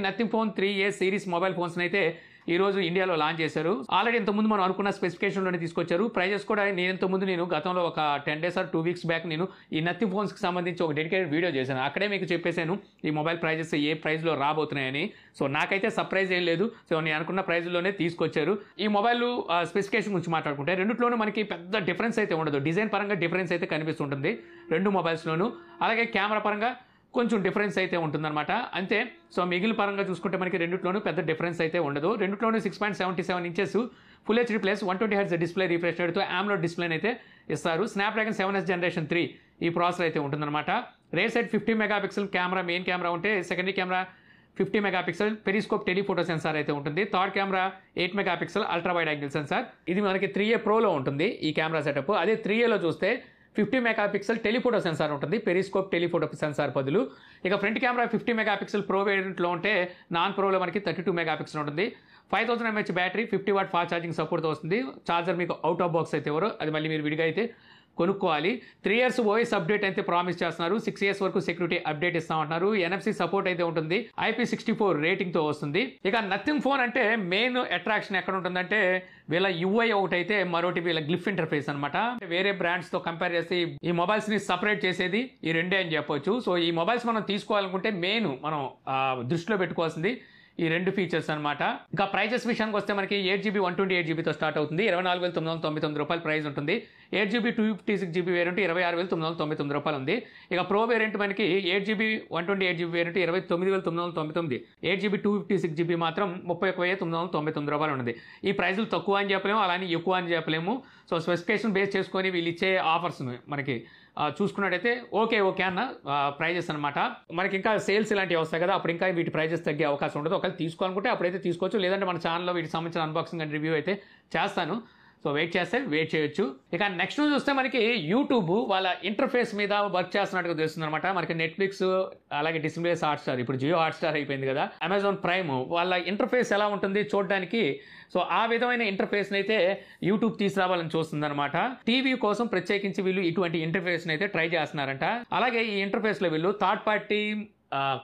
Nothing phone 3A series mobile phones అయితే ఈ రోజు ఇండియాలో లాంచ్ చేశారు. ఆల్రెడీ ఇంతకుముందు మనం అనుకున్న స్పెసిఫికేషన్లోనే తీసుకొచ్చారు. ప్రైజెస్ కూడా నేను గతంలో ఒక 10 days or 2 weeks బ్యాక్ నేను ఈ నథింగ్ ఫోన్స్కి సంబంధించి ఒక డెడికేటెడ్ వీడియో చేశాను. అక్కడే మీకు చెప్పేశాను ఈ మొబైల్ ప్రైజెస్ ఏ ప్రైస్లో రాబోతున్నాయని. సో నాకైతే సర్ప్రైజ్ ఏం లేదు. సో నేను అనుకున్న ప్రైజ్లోనే తీసుకొచ్చారు. ఈ మొబైల్ స్పెసిఫికేషన్ గురించి మాట్లాడుకుంటే రెండిట్లోనూ మనకి పెద్ద డిఫరెన్స్ అయితే ఉండదు. డిజైన్ పరంగా డిఫరెన్స్ అయితే కనిపిస్తుంటుంది రెండు మొబైల్స్లోనూ. అలాగే కెమెరా పరంగా కొంచెం డిఫరెన్స్ అయితే ఉంటుందన్నమాట అంతే. సో మిగిలిన పరంగా చూసుకుంటే మనకి రెండిట్లోనూ పెద్ద డిఫరెన్స్ అయితే ఉండదు. రెండిట్లోనూ 6.77 inches full HD plus 120 Hz display refresh రేట్తో AMOLED డిస్ప్లేని అయితే ఇస్తారు. స్నాప్డ్రాగన్ 7S Generation 3 ఈ ప్రాసెసర్ అయితే ఉంటుందన్నమాట. Rear side 50 MP camera main camera ఉంటే secondary camera 50 MP periscope telephoto sensor అయితే ఉంటుంది. Third camera 8 MP ultra wide angle sensor. ఇది మనకి 3A ప్రోలో ఉంటుంది ఈ కెమెరా సెటప్. అదే 3Aలో చూస్తే 50 MP టెలిఫోటో సెన్సార్ ఉంటుంది, పెరిస్కోప్ టెలిఫోటో సెన్సార్ బదులు. ఇక ఫ్రంట్ కెమెరా 50 MP ప్రో వేరియంట్లో ఉంటే నాన్ ప్రోలో మనకి 32 MP ఉంటుంది. 5000 mAh battery, 50 watt fast charging సపోర్ట్తో వస్తుంది. ఛార్జర్ మీకు అవుట్ ఆఫ్ బాక్స్ అయితే ఎవరు, అది మళ్ళీ మీరు విడిగా అయితే కొనుక్కోవాలి. 3 years OS అప్డేట్ అయితే ప్రామిస్ చేస్తున్నారు. 6 years వరకు సెక్యూరిటీ అప్డేట్ ఇస్తామంటున్నారు. NFC సపోర్ట్ అయితే ఉంటుంది. IP64 రేటింగ్తో వస్తుంది. ఇక నథింగ్ ఫోన్ అంటే మెయిన్ అట్రాక్షన్ ఎక్కడ ఉంటుందంటే వీళ్ళ UI ఒకటి అయితే, మరొకటి వీళ్ళ గ్లిఫ్ ఇంటర్ఫేస్ అనమాట. వేరే బ్రాండ్స్తో కంపేర్ చేస్తే ఈ మొబైల్స్ని సపరేట్ చేసేది ఈ రెండే అని చెప్పొచ్చు. సో ఈ మొబైల్స్ మనం తీసుకోవాలనుకుంటే మెయిన్ మనం దృష్టిలో పెట్టుకోవాల్సింది ఈ రెండు ఫీచర్స్ అనమాట. ఇంకా ప్రైజెస్ విషయానికి వస్తే మనకి 8GB 128GBతో స్టార్ట్ అవుతుంది. 24,999 రూపాయలు ప్రైస్ ఉంటుంది. 8GB 256GB వేరియంట్ 26,999 రూపాయలు ఉంది. ఇక ప్రో వేరియంట్ మనకి 8GB 128GB variant 29,999. 8GB 256GB మాత్రం 31,999 రూపాయలు ఉంది. ఈ ప్రైజులు తక్కువ అని చెప్పలేము, అలానే ఎక్కువ అని చెప్పలేము. సో స్పెసిఫికేషన్ బేస్ చేసుకొని వీళ్ళు ఇచ్చే ఆఫర్స్ మనకి చూసుకున్నట్టయితే ఓకే అన్న ప్రైజెస్ అనమాట. మనకి ఇంకా సేల్స్ ఇలాంటివి వస్తాయి కదా, అప్పుడు ఇంకా వీటి ప్రైజెస్ తగ్గే అవకాశం ఉండదు. ఒకవేళ తీసుకోవాలనుకుంటే అప్పుడైతే తీసుకోవచ్చు, లేదంటే మన ఛానల్లో వీటికి సంబంధించిన అన్బాక్సింగ్ అండ్ రివ్యూ అయితే చేస్తాను. సో వెయిట్ చేయొచ్చు. ఇక నెక్స్ట్ చూస్తే మనకి యూట్యూబ్ వాళ్ళ ఇంటర్ఫేస్ మీద వర్క్ చేస్తున్నట్టుగా తెలుస్తుంది అనమాట. మనకి నెట్ఫ్లిక్స్ అలాగే డిస్నీ హాట్స్టార్, ఇప్పుడు జియో హాట్స్టార్ అయిపోయింది కదా, అమెజాన్ ప్రైమ్, వాళ్ళ ఇంటర్ఫేస్ ఎలా ఉంటుంది చూడడానికి. సో ఆ విధమైన ఇంటర్ఫేస్ని అయితే యూట్యూబ్ తీసుకురావాలని చూస్తుంది అనమాట. టీవీ కోసం ప్రత్యేకించి వీళ్ళు ఇటువంటి ఇంటర్ఫేస్ని అయితే ట్రై చేస్తున్నారంట. అలాగే ఈ ఇంటర్ఫేస్లో వీళ్ళు థర్డ్ పార్టీ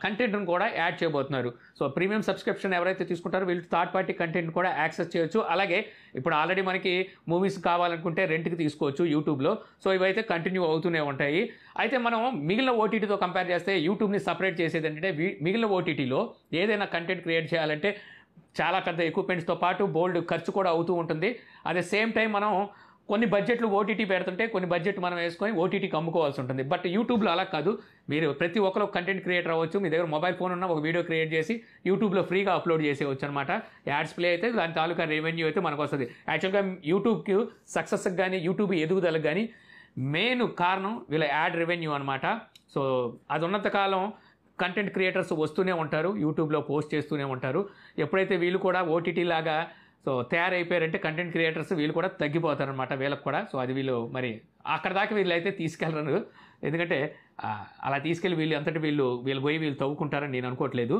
కంటెంట్ను కూడా యాడ్ చేయబోతున్నారు. సో ప్రీమియం సబ్స్క్రిప్షన్ ఎవరైతే తీసుకుంటారో వీళ్ళు థర్డ్ పార్టీ కంటెంట్ కూడా యాక్సెస్ చేయొచ్చు. అలాగే ఇప్పుడు ఆల్రెడీ మనకి మూవీస్ కావాలనుకుంటే రెంట్కి తీసుకోవచ్చు యూట్యూబ్లో. సో ఇవైతే కంటిన్యూ అవుతూనే ఉంటాయి. అయితే మనం మిగిలిన ఓటీటీతో కంపేర్ చేస్తే యూట్యూబ్ని సపరేట్ చేసేది ఏంటంటే, మిగిలిన ఓటీటీలో ఏదైనా కంటెంట్ క్రియేట్ చేయాలంటే చాలా పెద్ద ఎక్విప్మెంట్స్తో పాటు బోల్డ్ ఖర్చు కూడా అవుతూ ఉంటుంది. అదే సేమ్ టైం మనం కొన్ని బడ్జెట్లు ఓటీటీ పెడుతుంటే కొన్ని బడ్జెట్ మనం వేసుకొని ఓటీటీకి అమ్ముకోవాల్సి ఉంటుంది. బట్ యూట్యూబ్లో అలా కాదు. మీరు ప్రతి ఒక్కరు కంటెంట్ క్రియేటర్ అవ్వచ్చు. మీ దగ్గర మొబైల్ ఫోన్ ఉన్న ఒక వీడియో క్రియేట్ చేసి యూట్యూబ్లో ఫ్రీగా అప్లోడ్ చేసేవచ్చు అనమాట. యాడ్స్ ప్లే అయితే దాని తాలూకా రెవెన్యూ అయితే మనకు వస్తుంది. యాక్చువల్గా యూట్యూబ్కి సక్సెస్కి కానీ యూట్యూబ్ ఎదుగుదలకు కానీ మెయిన్ కారణం వీళ్ళ యాడ్ రెవెన్యూ అనమాట. సో అది ఉన్నంతకాలం కంటెంట్ క్రియేటర్స్ వస్తూనే ఉంటారు, యూట్యూబ్లో పోస్ట్ చేస్తూనే ఉంటారు. ఎప్పుడైతే వీళ్ళు కూడా ఓటీటీ లాగా సో తయారైపోయారంటే కంటెంట్ క్రియేటర్స్ వీళ్ళు కూడా తగ్గిపోతారనమాట వీళ్ళకి కూడా. సో అది వీళ్ళు మరి అక్కడ దాకా వీళ్ళు అయితే తీసుకెళ్ళరు. ఎందుకంటే అలా తీసుకెళ్ళి వీళ్ళు పోయి వీళ్ళు తవ్వుకుంటారని నేను అనుకోవట్లేదు.